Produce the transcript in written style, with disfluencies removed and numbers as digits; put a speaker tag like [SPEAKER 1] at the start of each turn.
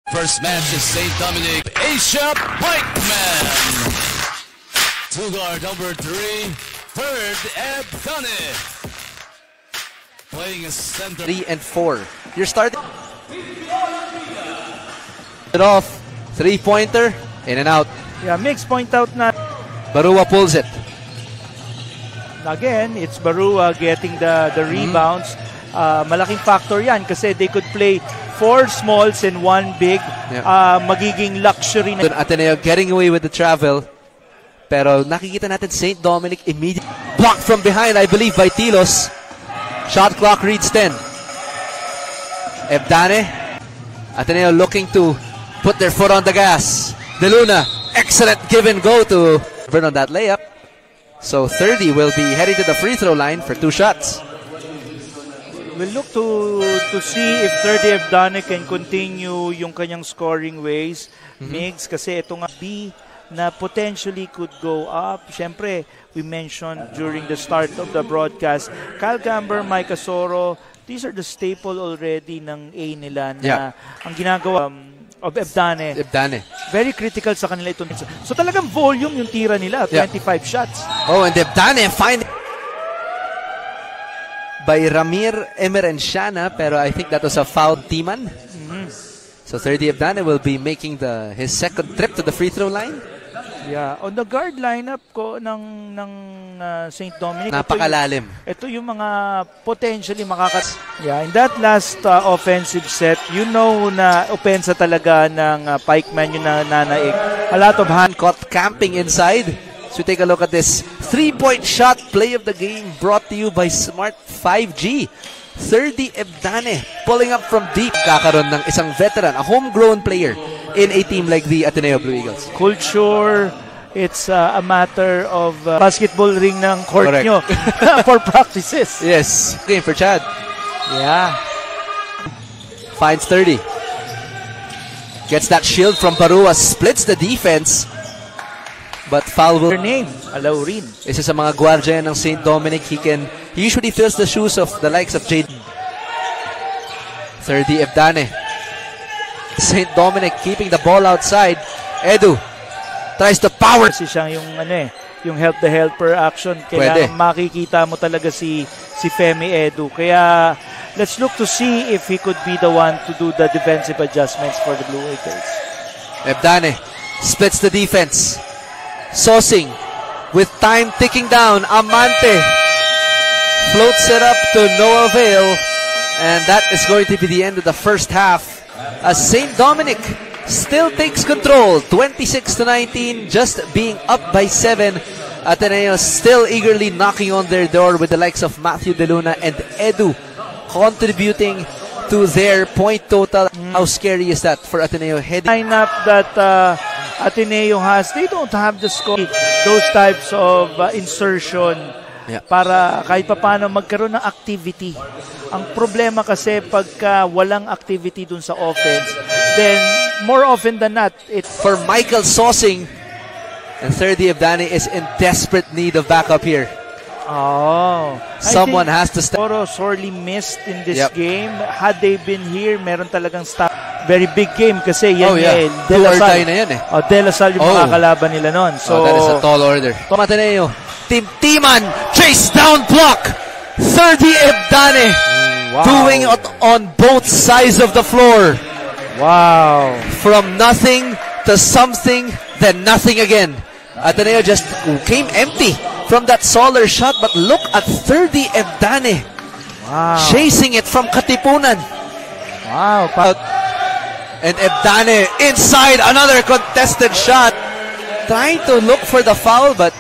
[SPEAKER 1] First match is St. Dominic Asia Pikeman. Two-guard number 3, third Eb Dane. Playing a center.
[SPEAKER 2] 3 and 4. You're starting it off. Three-pointer, in and out.
[SPEAKER 3] Yeah, Mix point out na.
[SPEAKER 2] Barua pulls it.
[SPEAKER 3] Again, it's Barua getting the rebounds. Malaking factor yan kasi they could play 4 smalls and 1 big.
[SPEAKER 2] Yeah.
[SPEAKER 3] Magiging luxury na.
[SPEAKER 2] Ateneo getting away with the travel. Pero nakikita natin St. Dominic immediately. Blocked from behind, I believe, by Tilos. Shot clock reads 10. Eb Dane. Ateneo looking to put their foot on the gas. De Luna, excellent give and go to burn on that layup. So 30 will be heading to the free throw line for 2 shots.
[SPEAKER 3] We'll look to see if 30 Eb Dane can continue yung kanyang scoring ways. Migs, kasi ito nga B na potentially could go up. Siyempre, we mentioned during the start of the broadcast, Kyle Gamber, Mike Asoro, these are the staple already ng A nila na ang ginagawa of Eb Dane. Very critical sa kanila ito. So talagang volume yung tira nila, 25 shots.
[SPEAKER 2] Oh, and Eb Dane find by Ramir Emerenciana, pero I think that was a foul Timan. So 30 Eb Dane will be making his second trip to the free throw line.
[SPEAKER 3] Yeah, on the guard lineup ko ng St. Dominic.
[SPEAKER 2] Napakalalim.
[SPEAKER 3] Ito yung mga potentially Yeah, in that last offensive set, you know na opensa talaga ng Pikeman yung nanaig. A lot of hand
[SPEAKER 2] caught camping inside. So take a look at this 3-point shot play of the game brought to you by Smart 5G. 30 Eb Dane pulling up from deep. Kakaroon ng isang veteran, a homegrown player in a team like the Ateneo Blue Eagles.
[SPEAKER 3] Culture, it's a matter of basketball ring ng court nyo for practices.
[SPEAKER 2] Yes. Game for Chad.
[SPEAKER 3] Yeah.
[SPEAKER 2] Finds 30. Gets that shield from Barua, splits the defense. But foul will...
[SPEAKER 3] Her name, Alaurin.
[SPEAKER 2] Isa sa mga guardia ng St. Dominic. He usually fills the shoes of the likes of Jade. 30 Eb Dane. St. Dominic keeping the ball outside. Edu tries to power.
[SPEAKER 3] Kasi siyang yung help the helper action. Kaya makikita mo talaga si Femi Edu. Kaya let's look to see if he could be the one to do the defensive adjustments for the Blue Eagles.
[SPEAKER 2] Eb Dane splits the defense. Sosing with time ticking down. Amante floats it up to no avail, and that is going to be the end of the first half as St. Dominic still takes control, 26-19, just being up by 7. Ateneo still eagerly knocking on their door with the likes of Matthew De Luna and Edu contributing to their point total. How scary is that for Ateneo heading?
[SPEAKER 3] Lineup that Ateneo has, they don't have the score, those types of insertion para kahit paano magkaroon ng activity. Ang problema kasi pagka walang activity dun sa offense, then more often than not,
[SPEAKER 2] for Michael Sosing, and 30 Eb Dane is in desperate need of backup here.
[SPEAKER 3] Oh,
[SPEAKER 2] someone has to step.
[SPEAKER 3] Sorely missed in this game. Had they been here, meron talagang stop. Very big game kasi yan
[SPEAKER 2] De La Salle na yan
[SPEAKER 3] De La Salle yung makakalaban nila nun. So
[SPEAKER 2] that is a tall order. Ateneo, Timan, chase down block. 30 Eb Dane doing it on both sides of the floor.
[SPEAKER 3] Wow.
[SPEAKER 2] From nothing to something, then nothing again. Ateneo just came empty from that Solar shot, but look at 30 Eb Dane chasing it from Katipunan.
[SPEAKER 3] Wow.
[SPEAKER 2] And Eb Dane inside, another contested shot. Trying to look for the foul, but